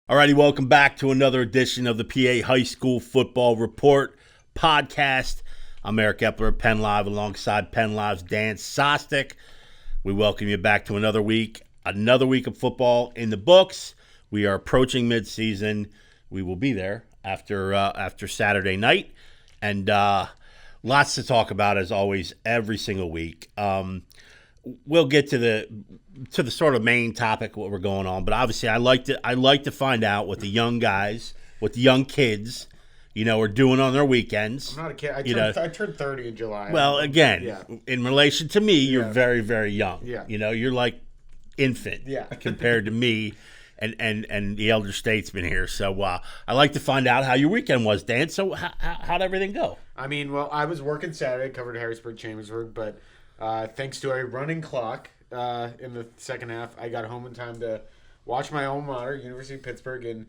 Alrighty, welcome back to another edition of the PA High School Football Report podcast. I'm Eric Epler of PennLive alongside PennLive's Dan Sostek. We welcome you back to another week of football in the books. We are approaching midseason. We will be there after Saturday night, and lots to talk about as always every single week. We'll get to the sort of main topic what we're going on, but obviously I like to find out what the young guys, what the young kids, are doing on their weekends. I'm not a kid. I turned 30 in July. Well, again, in relation to me, you're very, very young. Yeah. You're like infant compared to me and the elder statesman here. So I like to find out how your weekend was, Dan. So how'd everything go? I mean, well, I was working Saturday, covered Harrisburg, Chambersburg, but thanks to a running clock in the second half, I got home in time to watch my alma mater, University of Pittsburgh, and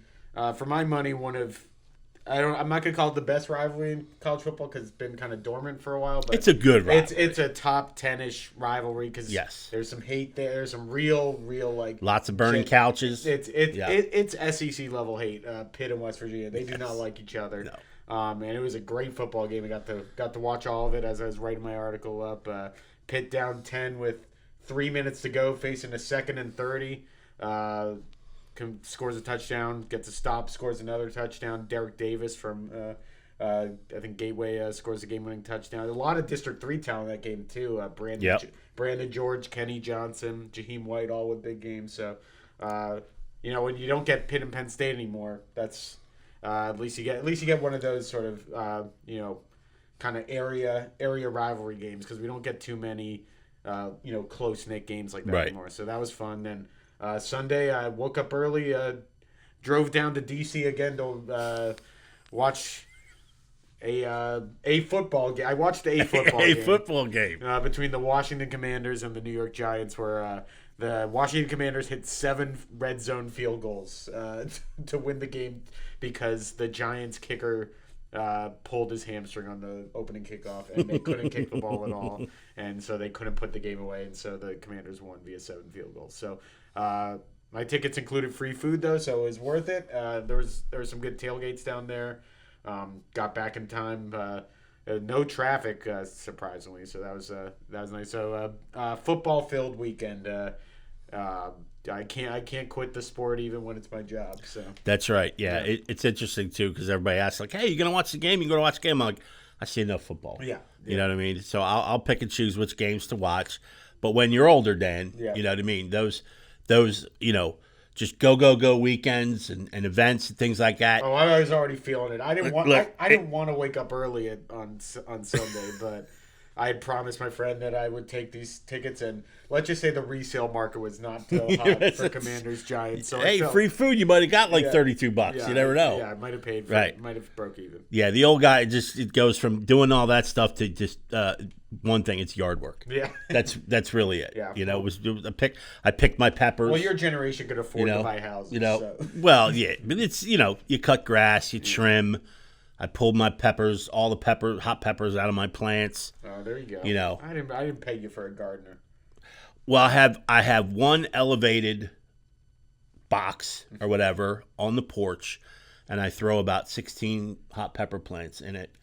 for my money, I'm not gonna call it the best rivalry in college football because it's been kind of dormant for a while. But it's a good rivalry. It's a top 10-ish rivalry because there's some hate there. There's some real like lots of burning couches. It's SEC level hate. Pitt and West Virginia, they do not like each other. No. And it was a great football game. I got to watch all of it as I was writing my article up. Pitt down 10 with 3 minutes to go, facing a 2nd and 30. Scores a touchdown, gets a stop, scores another touchdown. Derek Davis from I think Gateway scores a game-winning touchdown. A lot of District 3 talent in that game too. Brandon George, Kenny Johnson, Jaheim White, all with big games. So when you don't get Pitt and Penn State anymore, that's at least you get one of those sort of kind of area rivalry games because we don't get too many close-knit games like that anymore. So that was fun. Then Sunday I woke up early, drove down to DC again to watch a football game. I watched a football game between the Washington Commanders and the New York Giants, where the Washington Commanders hit 7 red zone field goals to win the game because the Giants kicker pulled his hamstring on the opening kickoff, and they couldn't kick the ball at all, and so they couldn't put the game away, and so the Commanders won via 7 field goals. So my tickets included free food though, so it was worth it. There was some good tailgates down there. Got back in time. No traffic, surprisingly, so that was nice. So football filled weekend. I can't quit the sport even when it's my job. So that's right. Yeah. It's interesting too because everybody asks like, "Hey, you gonna watch the game? You gonna watch the game?" I'm like, I see enough football. Yeah. You know what I mean? So I'll pick and choose which games to watch. But when you're older, Dan, you know what I mean? Those just go weekends and events and things like that. Oh, I was already feeling it. I didn't want to wake up early on Sunday, but I had promised my friend that I would take these tickets, and let's just say the resale market was not so hot for Commanders Giants. So free food, you might have got like $32. Yeah, you never know. Yeah, I might have paid for it. Might have broke even. Yeah, the old guy it goes from doing all that stuff to just one thing, it's yard work. Yeah. That's really it. Yeah. It was I picked my peppers. Well, your generation could afford to buy houses. So. Well, yeah, but it's you cut grass, you trim. I pulled my peppers, all the hot peppers out of my plants. Oh, there you go. I didn't pay you for a gardener. Well, I have one elevated box or whatever on the porch, and I throw about 16 hot pepper plants in it.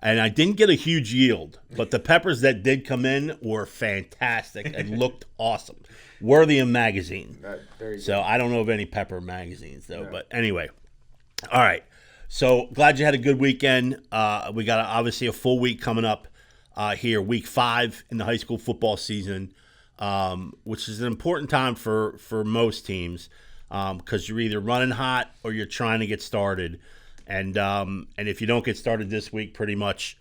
And I didn't get a huge yield, but the peppers that did come in were fantastic and looked awesome, worthy of magazine. There you so go. I don't know of any pepper magazines though, but anyway. All right. So glad you had a good weekend. We got obviously a full week coming up here, week 5 in the high school football season, which is an important time for most teams because you're either running hot or you're trying to get started. And if you don't get started this week, pretty much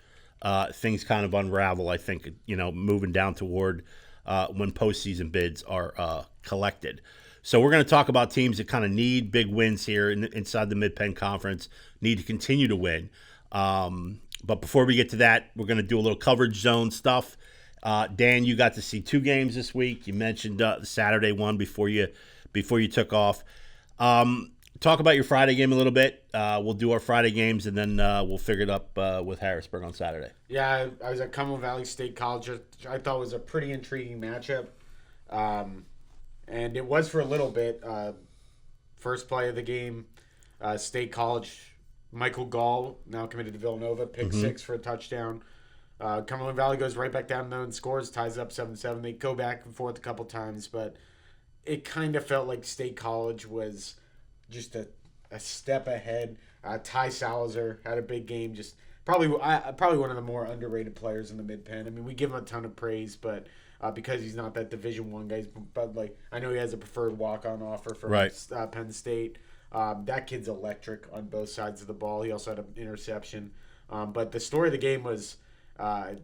things kind of unravel, I think, moving down toward when postseason bids are collected. So we're going to talk about teams that kind of need big wins here inside the Mid-Penn Conference, need to continue to win. But before we get to that, we're going to do a little coverage zone stuff. Dan, you got to see 2 games this week. You mentioned the Saturday one before you took off. Talk about your Friday game a little bit. We'll do our Friday games, and then we'll figure it up with Harrisburg on Saturday. Yeah, I was at Cumberland Valley State College, which I thought was a pretty intriguing matchup. And it was for a little bit. first play of the game, State College, Michael Gall, now committed to Villanova, pick 6 for a touchdown. Cumberland Valley goes right back down and scores, ties up 7-7. They go back and forth a couple times, but it kind of felt like State College was just a step ahead. Ty Salazar had a big game, just probably one of the more underrated players in the Mid-Penn. I mean, we give him a ton of praise, but because he's not that Division I guy, but like I know he has a preferred walk-on offer from Penn State. That kid's electric on both sides of the ball. He also had an interception. But the story of the game was,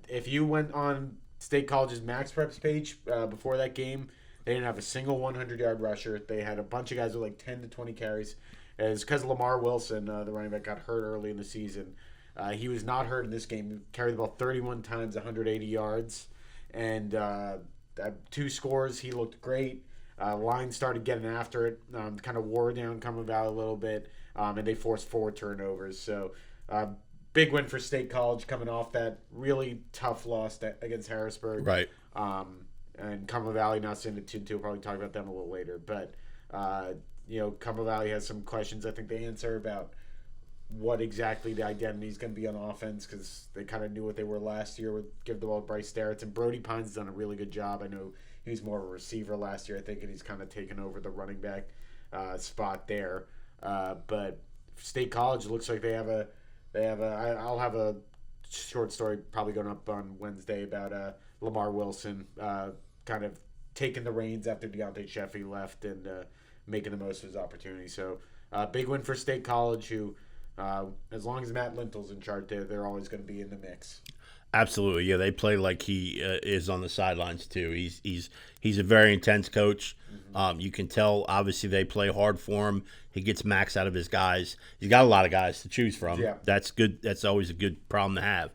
if you went on State College's Max Preps page before that game, they didn't have a single 100-yard rusher. They had a bunch of guys with like 10 to 20 carries. It's because Lamar Wilson, the running back, got hurt early in the season. He was not hurt in this game. He carried the ball 31 times, 180 yards. And 2 scores. He looked great. Line started getting after it, kind of wore down Cumberland Valley a little bit, and they forced 4 turnovers. So big win for State College coming off that really tough loss against Harrisburg. Right. And Cumberland Valley now sitting at 2-2. We'll probably talk about them a little later. But, Cumberland Valley has some questions I think they answer about what exactly the identity is going to be on offense, because they kind of knew what they were last year with give the ball to Bryce Starretts. And Brody Pines has done a really good job. I know he was more of a receiver last year, I think, and he's kind of taken over the running back spot there. But State College looks like I'll have a short story probably going up on Wednesday about Lamar Wilson kind of taking the reins after Deontay Sheffy left and making the most of his opportunity. So big win for State College, who as long as Matt Lintel's in charge, they're always going to be in the mix. Absolutely, yeah. They play like he is on the sidelines too. He's a very intense coach. You can tell. Obviously, they play hard for him. He gets max out of his guys. He's got a lot of guys to choose from. Yeah. That's good. That's always a good problem to have.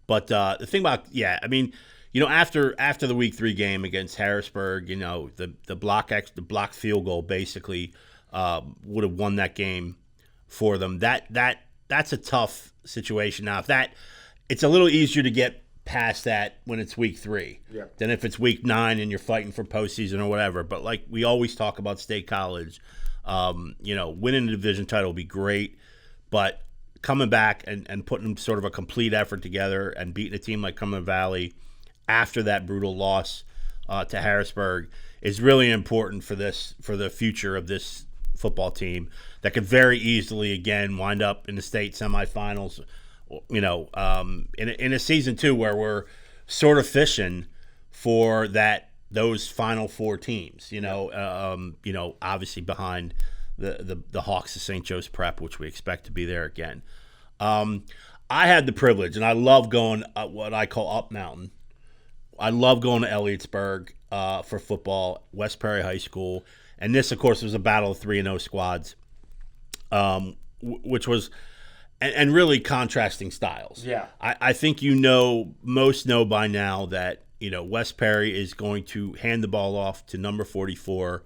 But the thing about after the Week 3 game against Harrisburg, the block field goal basically would have won that game for them. That's a tough situation. Now, it's a little easier to get past that when it's Week 3 than if it's Week 9 and you're fighting for postseason or whatever. But like we always talk about State College, winning the division title would be great, but coming back and putting sort of a complete effort together and beating a team like Cumberland Valley after that brutal loss to Harrisburg is really important for the future of this football team that could very easily again wind up in the state semifinals. In a season 2 where we're sort of fishing for those final 4 teams. Obviously behind the Hawks of St. Joe's Prep, which we expect to be there again. I had the privilege, and I love going what I call up mountain. I love going to Elliotsburg for football, West Perry High School, and this, of course, was a battle of 3-0 squads, which was. And really contrasting styles. Yeah. I think most know by now that, West Perry is going to hand the ball off to number 44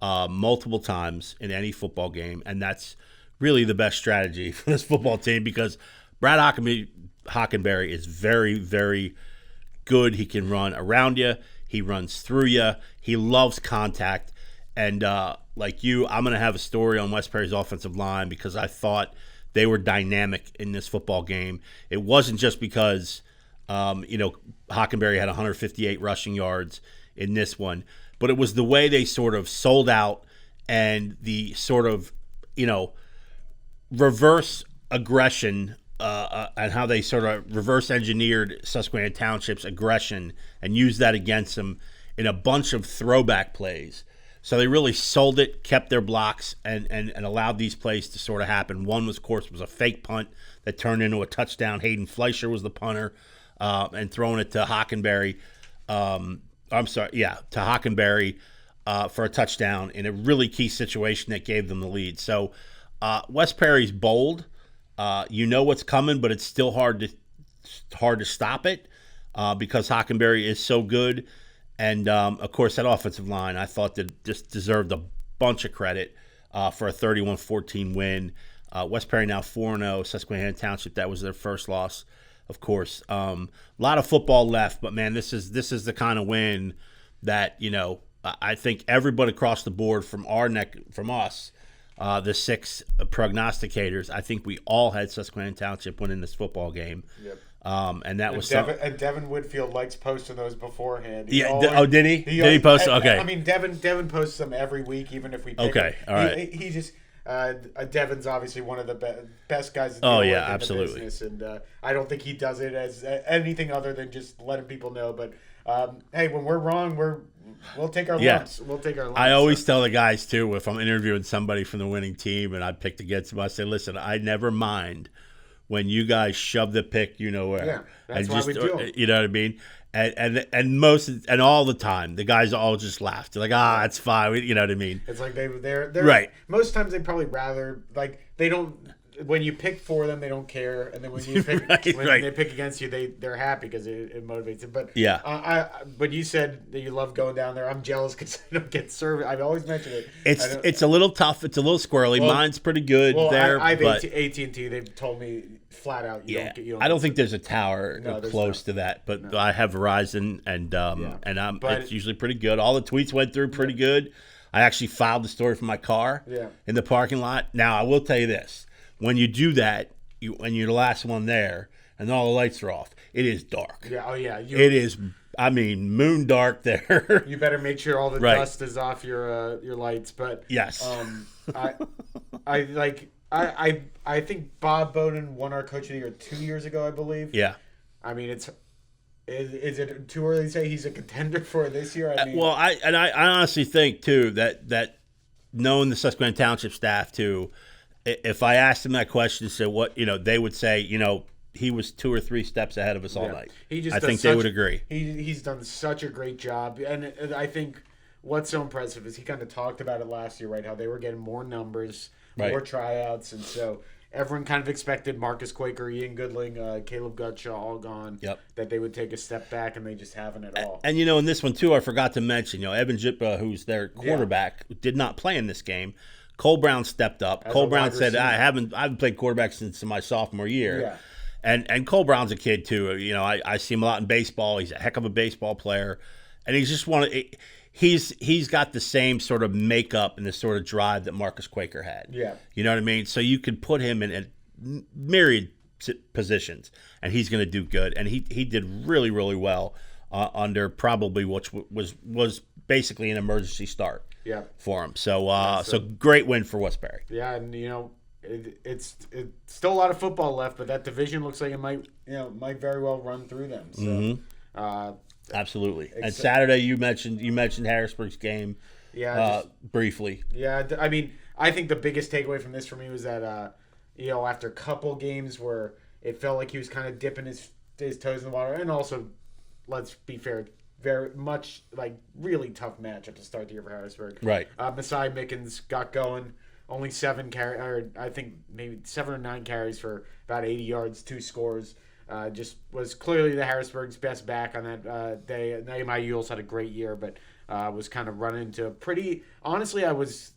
multiple times in any football game, and that's really the best strategy for this football team because Brad Hockenberry is very, very good. He can run around you. He runs through you. He loves contact. And like you, I'm going to have a story on West Perry's offensive line because I thought – they were dynamic in this football game. It wasn't just because, Hockenberry had 158 rushing yards in this one, but it was the way they sort of sold out and the sort of, reverse aggression and how they sort of reverse engineered Susquehanna Township's aggression and used that against them in a bunch of throwback plays. So they really sold it, kept their blocks, and allowed these plays to sort of happen. One was, of course, a fake punt that turned into a touchdown. Hayden Fleischer was the punter, and throwing it to Hockenberry. To Hockenberry for a touchdown in a really key situation that gave them the lead. So West Perry's bold. What's coming, but it's still hard to stop it because Hockenberry is so good. And, of course, that offensive line, I thought that just deserved a bunch of credit for a 31-14 win. West Perry now 4-0. Susquehanna Township, that was their first loss, of course. A lot of football left, but, man, this is the kind of win that, I think everybody across the board from us the 6 prognosticators, I think we all had Susquehanna Township winning this football game. Yep. And that was and Devin Whitfield likes posting those beforehand. Did he? Did he post? Okay. I mean, Devin posts them every week, even if we pick him. All right. He just Devin's obviously one of the best guys. Oh yeah, in absolutely. The business, and I don't think he does it as anything other than just letting people know. But hey, when we're wrong, we'll take our lumps. We'll take our lumps. I always tell the guys too, if I'm interviewing somebody from the winning team and I picked against them, I say, listen, I never mind when you guys shove the pick, you know where. Yeah, that's why we do it. You know what I mean? And all the time, the guys all just laugh. They're like, it's fine. You know what I mean? It's like they're right. Most times they probably rather they don't. When you pick for them, they don't care, and then when you pick they pick against you, they're happy because it motivates them. But but you said that you love going down there. I'm jealous because I don't get service. I've always mentioned it. It's a little tough. It's a little squirrely. Mine's pretty good there. I have AT&T. They've told me flat out. I don't think there's a tower close to that, but I have Verizon, and it's usually pretty good. All the tweets went through pretty good. I actually filed the story from my car in the parking lot. Now I will tell you this. When you do that, when you're the last one there, and all the lights are off, it is dark. Yeah, oh yeah. It is, moon dark there. You better make sure all the dust is off your lights. But yes, I think Bob Bowden won our Coach of the Year 2 years ago, I believe. Yeah. I mean, is it too early to say he's a contender for this year? I mean, I honestly think too that knowing the Susquehanna Township staff too. If I asked them that question, so what they would say, he was 2 or 3 steps ahead of us all night. I think they would agree. He's done such a great job, and I think what's so impressive is he kind of talked about it last year, right? How they were getting more numbers, more tryouts, and so everyone kind of expected Marcus Quaker, Ian Goodling, Caleb Gutshaw all gone. Yep. That they would take a step back, and they just haven't at all. And in this one too, I forgot to mention, Evan Jippa, who's their quarterback, did not play in this game. Cole Brown stepped up. Cole Brown said, I haven't played quarterback since my sophomore year. Yeah. And Cole Brown's a kid too. I see him a lot in baseball. He's a heck of a baseball player. And he's just he's got the same sort of makeup and the sort of drive that Marcus Quaker had. Yeah. You know what I mean? So you could put him in myriad positions and he's going to do good. And he did really, really well under probably which was basically an emergency start. Yeah, for him. So great win for Westbury. Yeah, and it's still a lot of football left, but that division looks like it might very well run through them. So, absolutely. And Saturday, you mentioned Harrisburg's game. Yeah, briefly. Yeah, I mean, I think the biggest takeaway from this for me was that after a couple games where it felt like he was kind of dipping his toes in the water, and also, let's be fair. Very much really tough matchup to start the year for Harrisburg. Right. Messiah Mickens got going. Only 7 carries, or I think maybe 7 or 9 carries for about 80 yards, 2 scores. Just was clearly the Harrisburg's best back on that day. Nehemiah Yules had a great year, but was kind of running into a pretty. Honestly, I was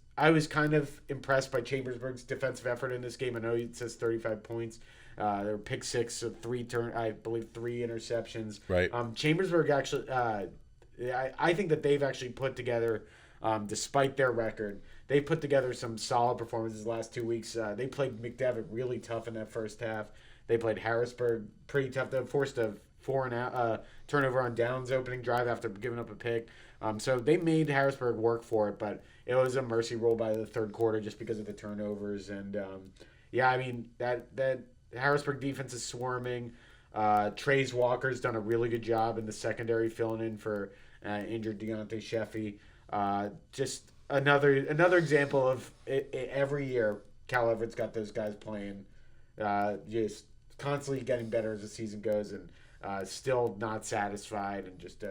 kind of impressed by Chambersburg's defensive effort in this game. I know it says 35 points. There were pick 6, 3 interceptions. Right. Chambersburg actually, I think that they've actually put together, despite their record, they put together some solid performances the last 2 weeks. They played McDevitt really tough in that first half. They played Harrisburg pretty tough. They forced a turnover on downs opening drive after giving up a pick. So they made Harrisburg work for it, but it was a mercy rule by the third quarter just because of the turnovers. And that Harrisburg defense is swarming. Trace Walker's done a really good job in the secondary, filling in for injured Deontay Sheffy. Just another example of every year Cal Everett's got those guys playing, just constantly getting better as the season goes, and still not satisfied and just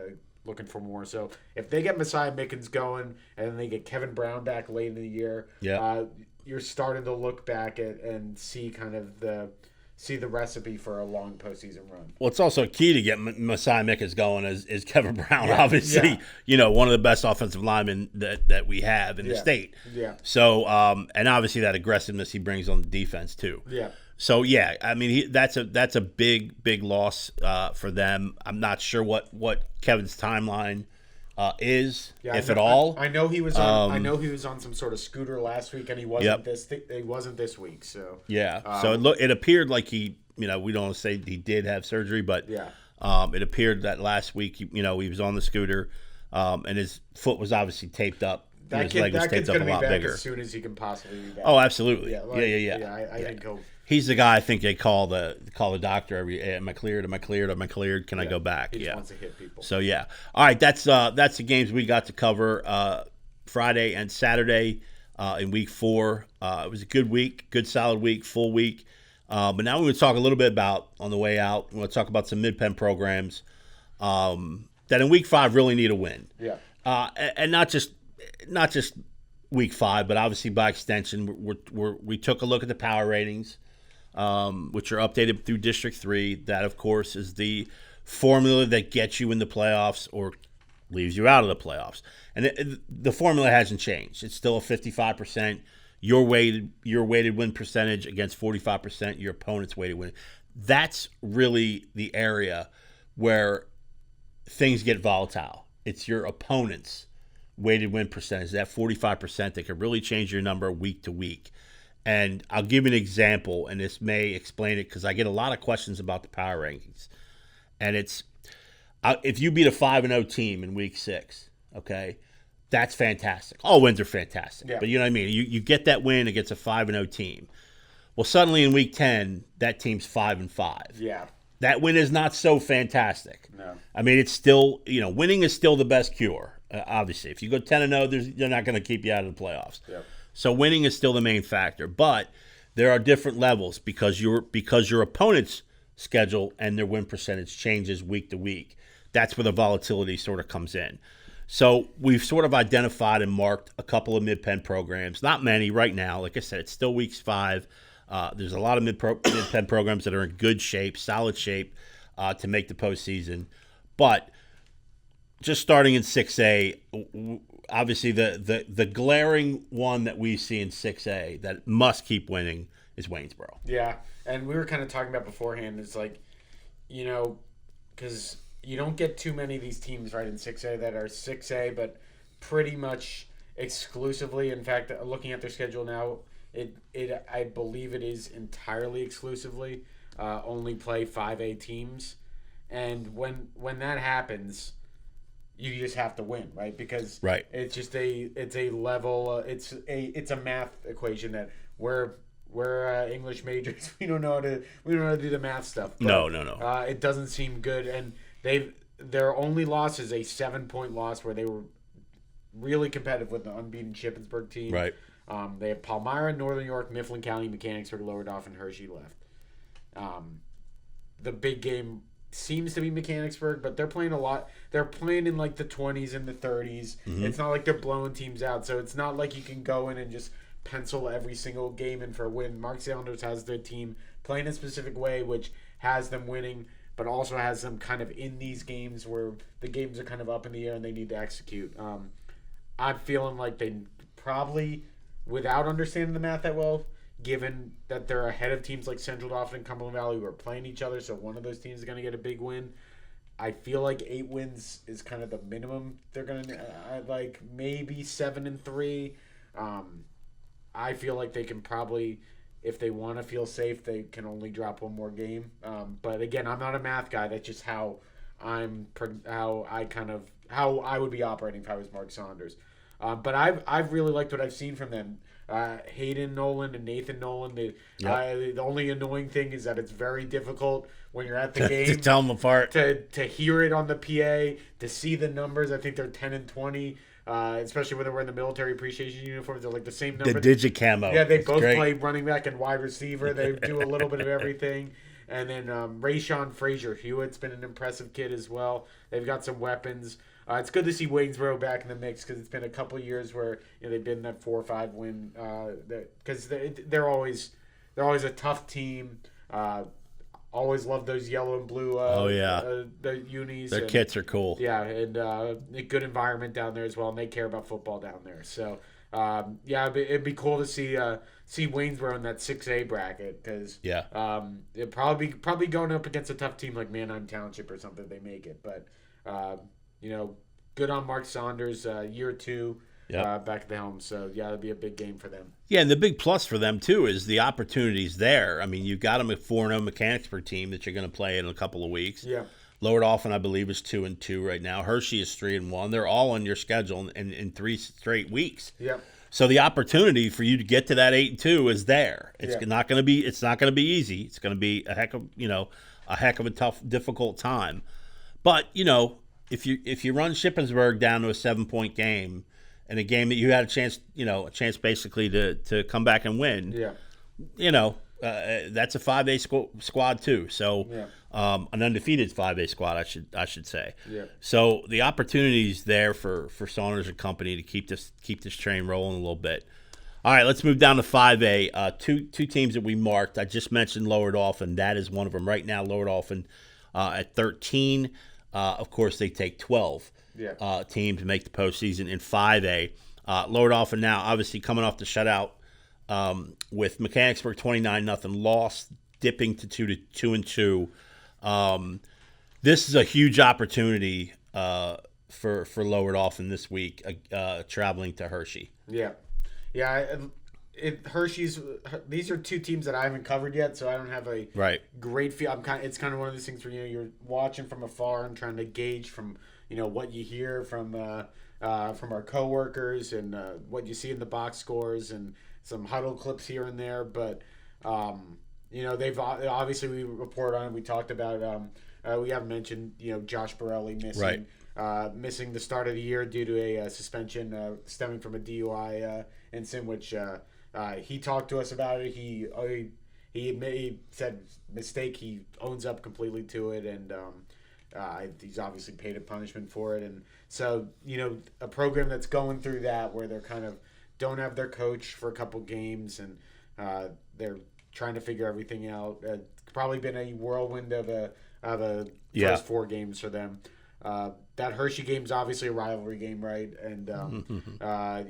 looking for more. So if they get Messiah Mickens going and then they get Kevin Brown back late in the year, you're starting to look back at and see the recipe for a long postseason run. Well, it's also key to get Messiah Mickens going is Kevin Brown, obviously, one of the best offensive linemen that we have in the state. Yeah. So, and obviously that aggressiveness he brings on the defense too. Yeah. So I mean that's a big loss for them. I'm not sure what Kevin's timeline is, Yeah, if at all. I know he was on. I know he was on some sort of scooter last week, and he wasn't he wasn't this week. So yeah. So it appeared like he, we don't want to say he did have surgery, but yeah. It appeared that last week, he was on the scooter, and his foot was obviously taped up. That kid's going to be back as soon as he can possibly be back. Oh, absolutely. Yeah, I think he's the guy. I think they call the doctor every. Am I cleared? Am I cleared? Am I cleared? Can I go back? He just wants to hit people. So yeah. All right. That's the games we got to cover Friday and Saturday in week 4. It was a good week, good solid week, full week. But now we're going to talk a little bit about on the way out. We're going to talk about some mid-pen programs that in week 5 really need a win. Yeah. And not just week 5, but obviously by extension, we took a look at the power ratings, which are updated through District 3. That, of course, is the formula that gets you in the playoffs or leaves you out of the playoffs. And the formula hasn't changed. It's still a 55%. Your weighted win percentage against 45% your opponent's weighted win. That's really the area where things get volatile. It's your opponent's weighted win percentage, that 45% that could really change your number week to week. And I'll give you an example, and this may explain it because I get a lot of questions about the power rankings. And it's if you beat a 5-0 team in week 6, okay, that's fantastic. All wins are fantastic. Yeah. But you know what I mean? You get that win against a 5-0 team. Well, suddenly in week 10, that team's 5-5. Yeah. That win is not so fantastic. No. I mean, it's still, winning is still the best cure. Obviously, if you go 10-0, they're not going to keep you out of the playoffs. Yep. So winning is still the main factor, but there are different levels because your opponent's schedule and their win percentage changes week to week. That's where the volatility sort of comes in. So we've sort of identified and marked a couple of mid-pen programs. Not many right now. Like I said, it's still week 5. There's a lot of mid-pen programs that are in good shape, solid shape to make the postseason. But just starting in 6A, obviously the glaring one that we see in 6A that must keep winning is Waynesboro. Yeah, and we were kind of talking about beforehand. It's like, because you don't get too many of these teams right in 6A that are 6A, but pretty much exclusively. In fact, looking at their schedule now, I believe it is entirely exclusively only play 5A teams, and when that happens, you just have to win, right? Because it's just it's a level, it's a math equation that we're English majors. We don't know how to do the math stuff. But, No. It doesn't seem good, and their only loss is a 7-point loss where they were really competitive with the unbeaten Shippensburg team. Right. They have Palmyra, Northern York, Mifflin County, Mechanicsburg, Lower Dauphin, Hershey left. The big game seems to be Mechanicsburg, but they're playing a lot. They're playing in like the 20s and the 30s. Mm-hmm. It's not like they're blowing teams out, so it's not like you can go in and just pencil every single game in for a win. Mark Saunders has their team playing a specific way, which has them winning, but also has them kind of in these games where the games are kind of up in the air and they need to execute. I'm feeling like they probably, without understanding the math that well, given that they're ahead of teams like Central Dauphin and Cumberland Valley who are playing each other, so one of those teams is going to get a big win. I feel like 8 wins is kind of the minimum they're going to like maybe 7-3. I feel like they can probably, if they want to feel safe, they can only drop one more game. But again, I'm not a math guy. That's just how I would be operating if I was Mark Saunders. But I've really liked what I've seen from them. Hayden Nolan and Nathan Nolan. The only annoying thing is that it's very difficult when you're at the game to tell them apart, to hear it on the PA, to see the numbers. I think they're 10-20, especially when they were in the military appreciation uniforms. They're like the same number. The digit camo. Yeah, they both play running back and wide receiver. They do a little bit of everything. And then Rayshawn Frazier-Hewitt's been an impressive kid as well. They've got some weapons. It's good to see Waynesboro back in the mix because it's been a couple of years where they've been that 4 or 5 win. Because they're always a tough team. Always love those yellow and blue. The unis. Their kits are cool. Yeah, and a good environment down there as well, and they care about football down there. So it'd be cool to see Waynesboro in that 6A bracket because it probably going up against a tough team like Manheim Township or something. They make it, but good on Mark Saunders, year 2 back at the helm. So, yeah, it'll be a big game for them. Yeah, and the big plus for them, too, is the opportunities there. I mean, you've got a 4-0 Mechanicsburg team that you're going to play in a couple of weeks. Yeah. Lower Dauphin, I believe, is 2-2 right now. Hershey is 3-1. They're all on your schedule in 3 straight weeks. Yeah. So the opportunity for you to get to that 8-2 is there. It's not going to be. It's not going to be easy. It's going to be a heck of a tough, difficult time. But if you run Shippensburg down to a 7-point game, and a game that you had a chance basically to come back and win. Yeah. That's a 5A squad too. So an undefeated 5A squad, I should say. Yeah. So the opportunities there for Saunders and company to keep this train rolling a little bit. All right, let's move down to 5A. Two teams that we marked. I just mentioned Lower Dauphin. That is one of them right now. Lower Dauphin at 13. Of course, they take 12 teams to make the postseason in 5A. Lower Dauphin now obviously coming off the shutout. With Mechanicsburg 29-0 loss, dipping to 2-2. This is a huge opportunity for Lower Dauphin this week, traveling to Hershey. Yeah. Hershey's. These are 2 teams that I haven't covered yet, so I don't have a great feel. It's kind of one of those things where you're watching from afar and trying to gauge from what you hear from our coworkers and what you see in the box scores and some huddle clips here and there, but they've obviously we report on it. We talked about we haven't mentioned Josh Borelli missing the start of the year due to a suspension stemming from a DUI incident, which he talked to us about it. He said mistake. He owns up completely to it, and he's obviously paid a punishment for it. And so a program that's going through that where they're kind of don't have their coach for a couple games, and they're trying to figure everything out. It's probably been a whirlwind of a first 4 games for them. That Hershey game's obviously a rivalry game, right? And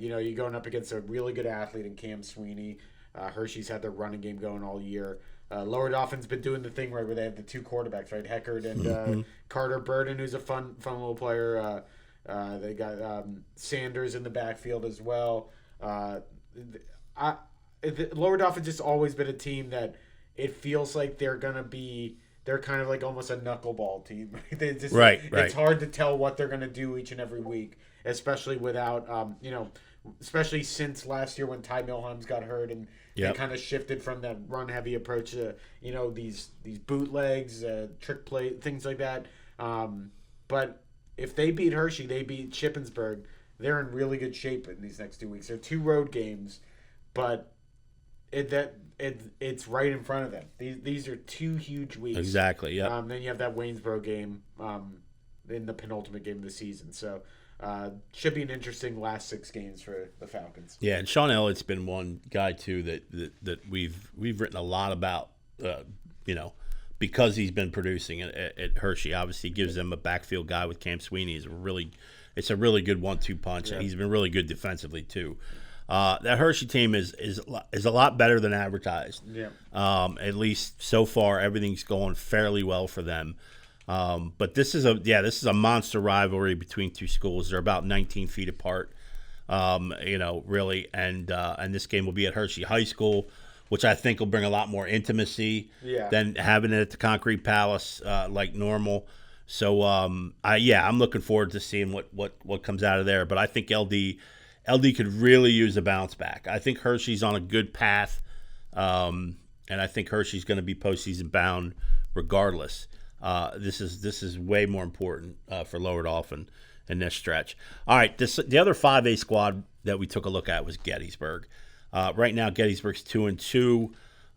you're going up against a really good athlete in Cam Sweeney. Hershey's had their running game going all year. Lower Dauphin's been doing the thing right where they have the 2 quarterbacks, right? Heckard and Carter Burden, who's a fun little player. They got Sanders in the backfield as well. Lower Dauphin's just always been a team that it feels like they're kind of like almost a knuckleball team. It's hard to tell what they're gonna do each and every week, especially without especially since last year when Ty Milham's got hurt and they kind of shifted from that run heavy approach to these bootlegs, trick play, things like that. But if they beat Hershey, they beat Shippensburg. They're in really good shape in these next 2 weeks. They're 2 road games, but it's right in front of them. These are 2 huge weeks. Exactly. Yeah. Then you have that Waynesboro game in the penultimate game of the season. So should be an interesting last 6 games for the Falcons. Yeah, and Sean Elliott's been one guy too that we've written a lot about. Because he's been producing at Hershey. Obviously, gives them a backfield guy with Cam Sweeney. It's a really good 1-2 punch, and he's been really good defensively too. That Hershey team is a lot better than advertised. Yeah. At least so far, everything's going fairly well for them. But this is a monster rivalry between 2 schools. They're about 19 feet apart. Really, and this game will be at Hershey High School, which I think will bring a lot more intimacy than having it at the Concrete Palace like normal. So I'm looking forward to seeing what comes out of there. But I think LD could really use a bounce back. I think Hershey's on a good path, and I think Hershey's going to be postseason bound regardless. This is way more important for Lower Dauphin in this stretch. All right, the other 5A squad that we took a look at was Gettysburg. Right now, Gettysburg's 2-2,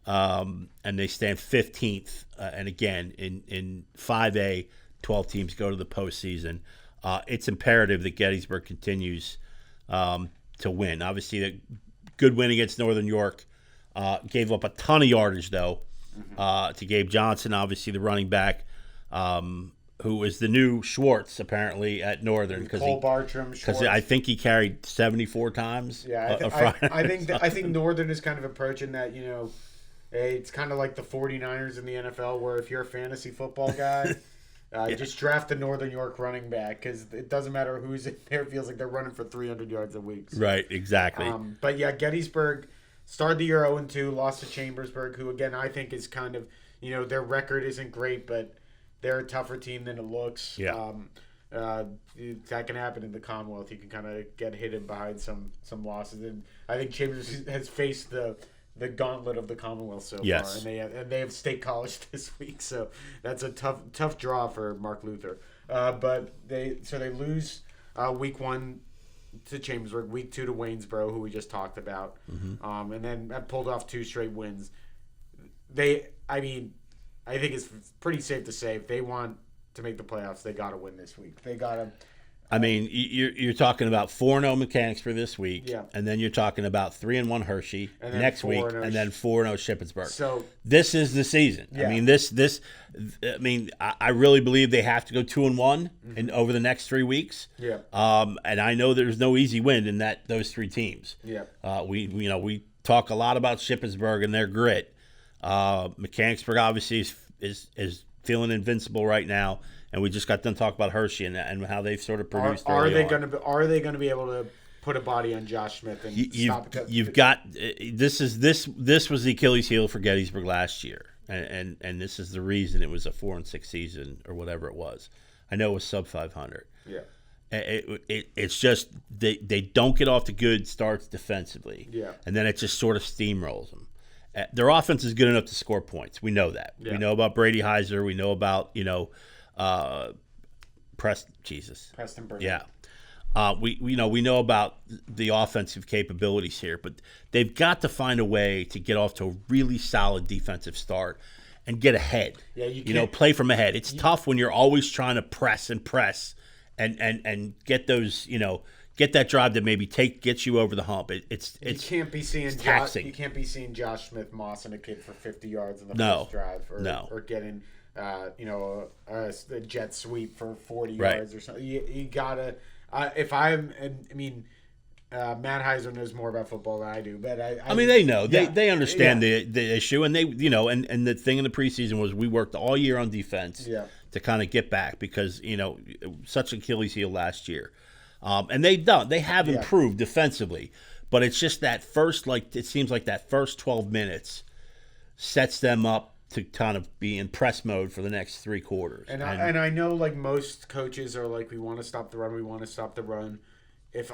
and they stand 15th. And again, in 5A, 12 teams go to the postseason. It's imperative that Gettysburg continues to win. Obviously, a good win against Northern York. Gave up a ton of yardage, though, to Gabe Johnson, obviously the running back, who is the new Schwartz, apparently, at Northern. Cole Bartram, because I think he carried 74 times. Yeah, I think Northern is kind of approaching that, it's kind of like the 49ers in the NFL, where if you're a fantasy football guy, Just draft the Northern York running back because it doesn't matter who's in there. It feels like they're running for 300 yards a week. So. Right, exactly. But yeah, Gettysburg started the year 0-2, lost to Chambersburg, who again I think is kind of, their record isn't great, but they're a tougher team than it looks. Yeah. That can happen in the Commonwealth. You can kind of get hidden behind some losses, and I think Chambers has faced the gauntlet of the Commonwealth so yes. far, and they have State College this week, so that's a tough draw for Mark Luther. But they lose week 1 to Chambersburg, week 2 to Waynesboro, who we just talked about, and then pulled off 2 straight wins. I think it's pretty safe to say if they want to make the playoffs, they got to win this week. They got to. I mean, you're talking about 4-0 Mechanicsburg this week, yeah. And then you're talking about 3-1 Hershey next week, and then 4-0 Shippensburg. So this is the season. Yeah. I mean, I really believe they have to go 2-1 in over the next 3 weeks. Yeah. And I know there's no easy win in those 3 teams. Yeah. We talk a lot about Shippensburg and their grit. Mechanicsburg obviously is feeling invincible right now. And we just got done talking about Hershey and how they've sort of produced. Are they going to be able to put a body on Josh Smith and stop it? You've got this was the Achilles heel for Gettysburg last year, and this is the reason it was a 4-6 season or whatever it was. I know it was sub 500. Yeah. It's just they don't get off to good starts defensively. Yeah. And then it just sort of steamrolls them. Their offense is good enough to score points. We know that. Yeah. We know about Brady Heiser. We know about Preston Burnett. Yeah. We know about the offensive capabilities here, but they've got to find a way to get off to a really solid defensive start and get ahead. Yeah, you play from ahead. It's tough when you're always trying to press and get those, get that drive that maybe gets you over the hump. It's you can't be seeing taxing. You can't be seeing Josh Smith mossing a kid for 50 yards in the first drive, or getting a jet sweep for 40 yards or something. You gotta. Matt Heiser knows more about football than I do, but I mean they know they understand the issue, and they and the thing in the preseason was we worked all year on defense to kind of get back because such Achilles heel last year, and they have improved defensively, but it's just that first it seems like that first 12 minutes sets them up to kind of be in press mode for the next 3 quarters. And I know like most coaches are like, we want to stop the run. If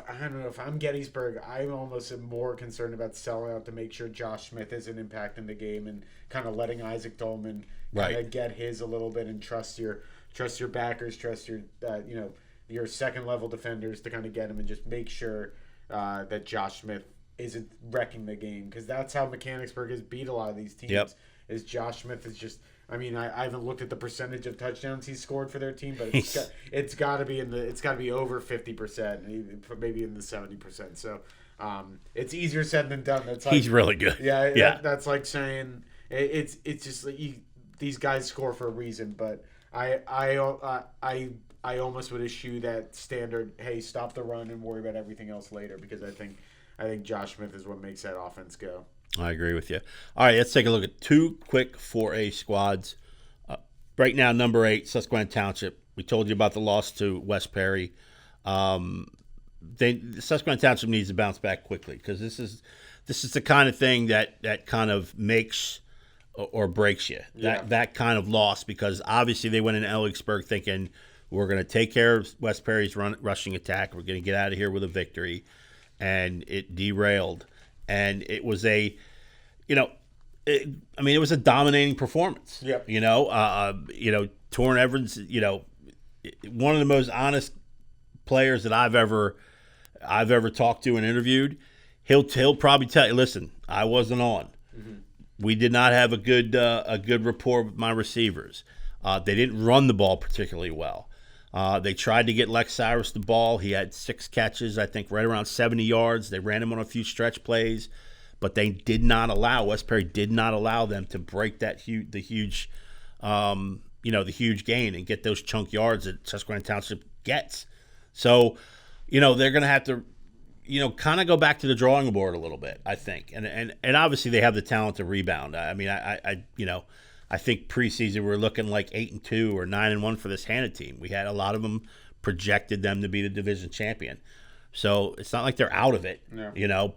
I'm Gettysburg, I'm almost more concerned about selling out to make sure Josh Smith isn't impacting the game and kind of letting Isaac Dolman kind of get his a little bit and trust your backers, trust your your second level defenders to kind of get him and just make sure that Josh Smith isn't wrecking the game, because that's how Mechanicsburg has beat a lot of these teams. Yep. Is Josh Smith is just. I mean, I haven't looked at the percentage of touchdowns he's scored for their team, but it's got to be over 50%, maybe in the 70%. So it's easier said than done. That's he's really good. Yeah. That's like saying it's just like these guys score for a reason. But I almost would eschew that standard. Hey, stop the run and worry about everything else later, because I think Josh Smith is what makes that offense go. I agree with you. All right, let's take a look at 2 quick 4A squads. Right now, number 8, Susquehanna Township. We told you about the loss to West Perry. Susquehanna Township needs to bounce back quickly, because this is the kind of thing that kind of makes or breaks you. That kind of loss, because obviously they went in Ellensburg thinking we're going to take care of West Perry's rushing attack. We're going to get out of here with a victory, and it derailed. And it was it was a dominating performance. Yep. Torrin Evans, one of the most honest players that I've ever talked to and interviewed. He'll probably tell you, listen, I wasn't on. Mm-hmm. We did not have a good rapport with my receivers. They didn't run the ball particularly well. They tried to get Lex Cyrus the ball. He had 6 catches, I think, right around 70 yards. They ran him on a few stretch plays, but they did not allow West Perry did not allow them to break the huge gain and get those chunk yards that Susquehanna Township gets. So, they're going to have to, kind of go back to the drawing board a little bit, I think. And obviously they have the talent to rebound. I mean, I think preseason we're looking like 8-2 or 9-1 for this Hannah team. We had a lot of them projected them to be the division champion. So it's not like they're out of it,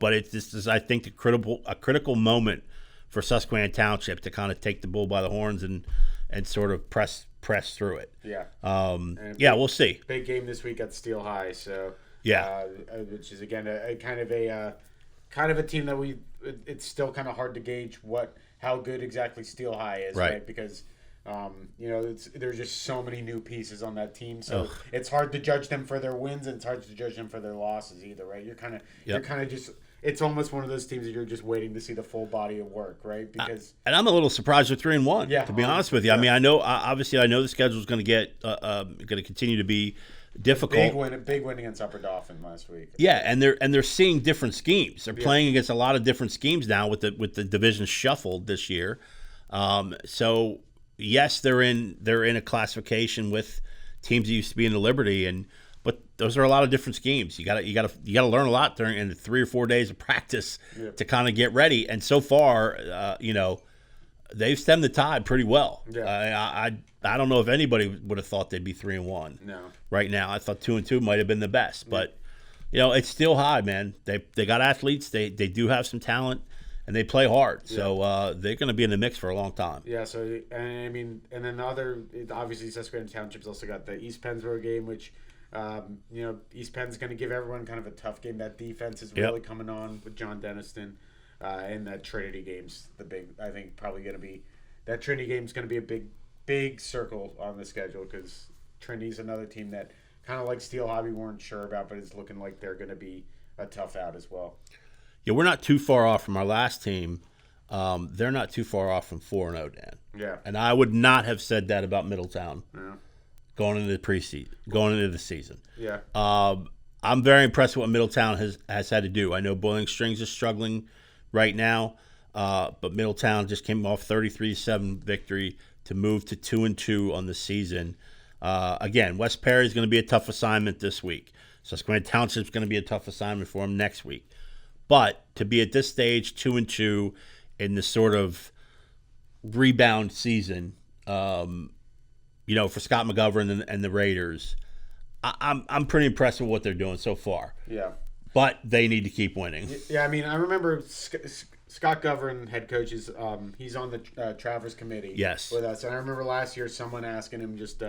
but it's just I think a critical moment for Susquehanna Township to kind of take the bull by the horns and sort of press through it. Yeah. We'll see. Big game this week at Steel High. So which is again a kind of a team that it's still kind of hard to gauge how good exactly Steel High is, right? Because there's just so many new pieces on that team, so it's hard to judge them for their wins, and it's hard to judge them for their losses either, right? You're kind of just. It's almost one of those teams that you're just waiting to see the full body of work, right? Because and I'm a little surprised they're 3-1. To be honest with you, I mean, I know the schedule is going to get going to continue to be difficult. Big win against Upper Dauphin last week. Yeah, and they're seeing different schemes. They're playing against a lot of different schemes now with the division shuffled this year. So yes, they're in a classification with teams that used to be in the Liberty, but those are a lot of different schemes. You got to learn a lot in the 3 or 4 days of practice to kind of get ready. And so far, they've stemmed the tide pretty well. Yeah. I don't know if anybody would have thought they'd be 3-1. No. Right now, I thought 2-2 might have been the best, but it's still high, man. They got athletes. They do have some talent, and they play hard. So they're going to be in the mix for a long time. Yeah. So and then the other, obviously Susquehanna Township's also got the East Pennsboro game, which. East Penn's going to give everyone kind of a tough game. That defense is really coming on with John Denniston, and that Trinity game's probably going to be that Trinity game's going to be a big circle on the schedule because Trinity's another team that kind of like Steel High we weren't sure about, but it's looking like they're going to be a tough out as well. Yeah, we're not too far off from our last team. They're not too far off from 4-0, Dan. Yeah, and I would not have said that about Middletown. Yeah. Going into the season. Yeah. I'm very impressed with what Middletown has had to do. I know Boiling Strings is struggling right now, but Middletown just came off 33-7 victory to move to 2-2 on the season. Again, West Perry is going to be a tough assignment this week. Susquehanna Township is going to be a tough assignment for them next week. But to be at this stage, 2-2 in the sort of rebound season, for Scott McGovern and the Raiders, I'm pretty impressed with what they're doing so far. Yeah. But they need to keep winning. Yeah, I mean, I remember Scott Govern, head coach, he's on the Travers committee with us. And I remember last year someone asking him just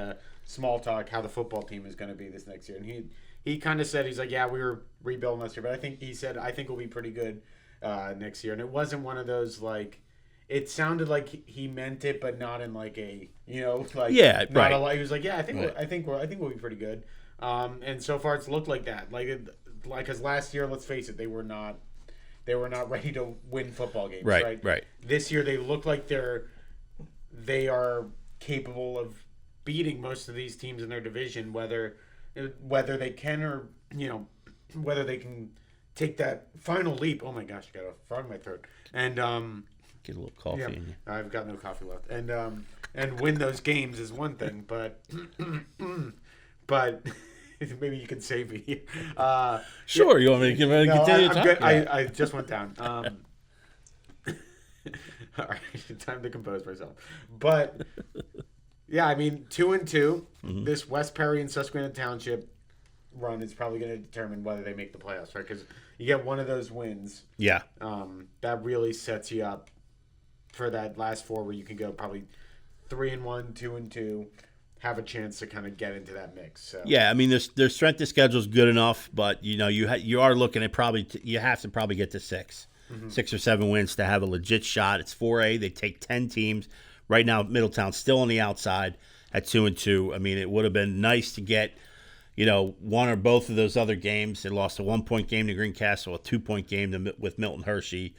small talk how the football team is going to be this next year. And he kind of said, he's like, yeah, we were rebuilding last year. But I think we'll be pretty good next year. And it wasn't one of those, like, it sounded like he meant it, but not in like a, like yeah, right. He was like, yeah, I think we'll be pretty good. And so far it's looked like that. Like because last year, let's face it, they were not ready to win football games. Right. This year they look like they are capable of beating most of these teams in their division, whether they can or whether they can take that final leap. Oh my gosh, I got a frog in my throat. And get a little coffee in you. I've got no coffee left. And win those games is one thing, but maybe you can save me. Sure, you want me to continue to talk? I just went down. All right, time to compose myself. But yeah, I mean, 2-2. Mm-hmm. This West Perry and Susquehanna Township run is probably going to determine whether they make the playoffs, right? Because you get one of those wins. Yeah. That really sets you up for that last four where you can go probably 3-1, 2-2, have a chance to kind of get into that mix. So. Yeah, I mean, their strength of schedule is good enough, but you are looking at you have to probably get to 6 or 7 wins to have a legit shot. It's 4A. They take 10 teams. Right now, Middletown's still on the outside at 2-2. I mean, it would have been nice to get one or both of those other games. They lost a 1-point game to Greencastle, a 2-point game with Milton Hershey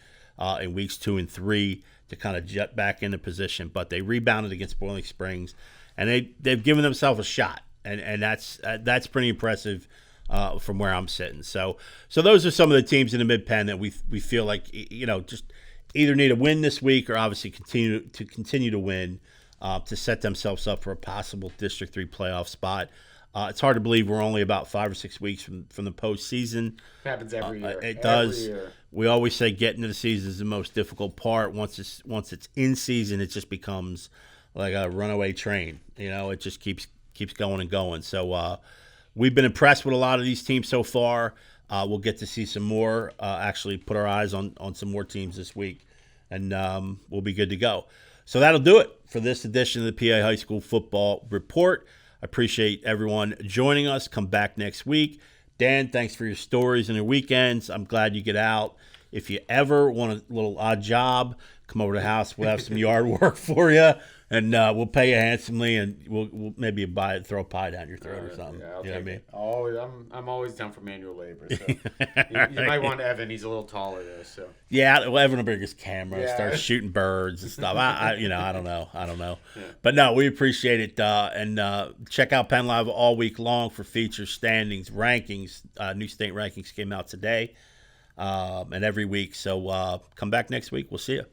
in weeks 2 and 3 to kind of jet back into position. But they rebounded against Boiling Springs, and they've given themselves a shot, and that's pretty impressive from where I'm sitting. So those are some of the teams in the Mid-Penn that we feel like just either need a win this week or obviously continue to win to set themselves up for a possible District 3 playoff spot. It's hard to believe we're only about 5 or 6 weeks from the postseason. It happens every year. It does. Every year. We always say getting to the season is the most difficult part. Once it's in season, it just becomes like a runaway train. It just keeps going and going. So we've been impressed with a lot of these teams so far. We'll get to see some more. Actually, put our eyes on some more teams this week, and we'll be good to go. So that'll do it for this edition of the PA High School Football Report. I appreciate everyone joining us. Come back next week. Dan, thanks for your stories and your weekends. I'm glad you get out. If you ever want a little odd job, come over to the house. We'll have some yard work for you, and we'll pay you handsomely, and we'll maybe throw a pie down your throat or something. Yeah, I'll you know what I mean? Always, I'm always down for manual labor. So. you might want Evan. He's a little taller though. So yeah, well, Evan will bring his camera, Yeah. start shooting birds and stuff. I don't know. Yeah. But no, we appreciate it. And check out Penn Live all week long for features, standings, rankings. New state rankings came out today, and every week. So come back next week. We'll see you.